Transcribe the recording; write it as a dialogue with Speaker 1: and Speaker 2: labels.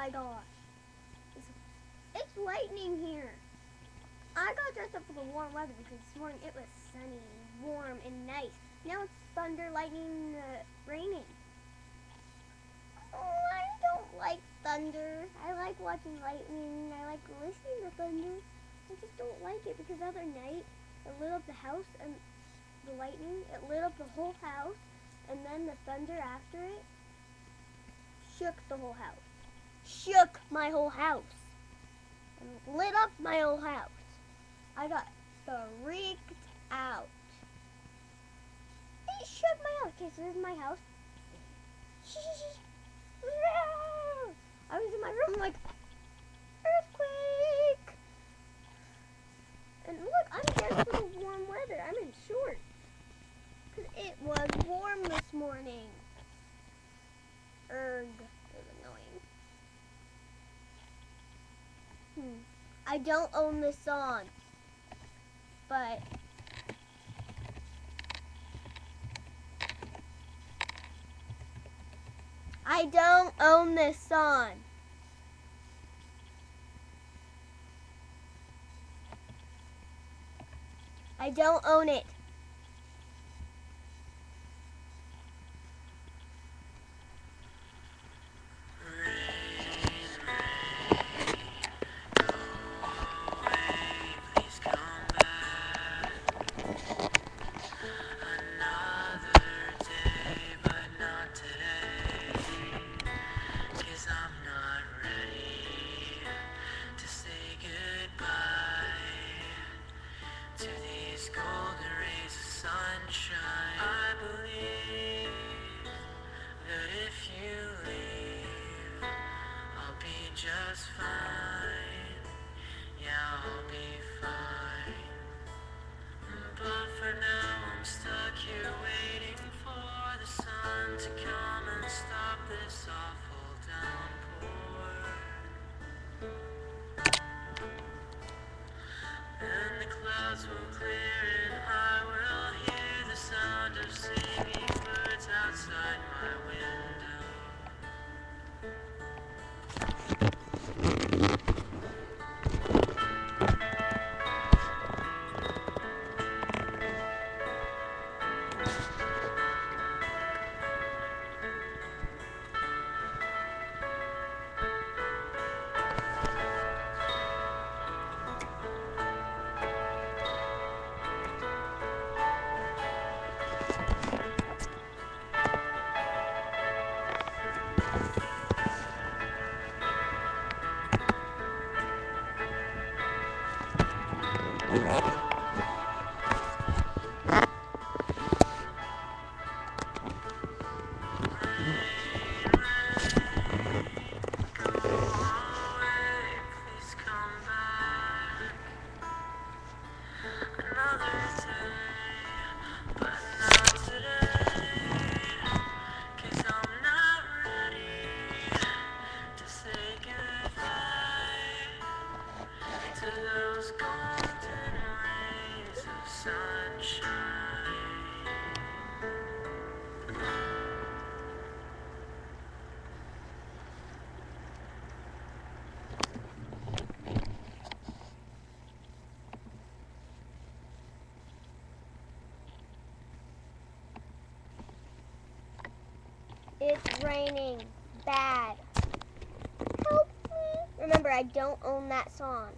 Speaker 1: my gosh. It's lightning here. I got dressed up for the warm weather because this morning it was sunny, warm, and nice. Now it's thunder, lightning, raining. Oh, I don't like thunder. I like watching lightning. I like listening to thunder. I just don't like it because the other night it lit up the house and the lightning. It lit up the whole house, and then the thunder after it shook the whole house. Shook my whole house. And lit up my whole house. I got freaked out. It shook my house. Okay, so this is my house. I was in my room like, earthquake! And look, I'm dressed for the warm weather. I'm in shorts. Because it was warm this morning. Erg. It was annoying. I don't own this song. But I don't own this song. I don't own it.
Speaker 2: Just fine, yeah, I'll be fine. But for now, I'm stuck here waiting for the sun to come and stop this awful downpour. And the clouds will clear and I will hear the sound of singing birds outside my window.
Speaker 1: It's raining bad. Help me. Remember, I don't own that song.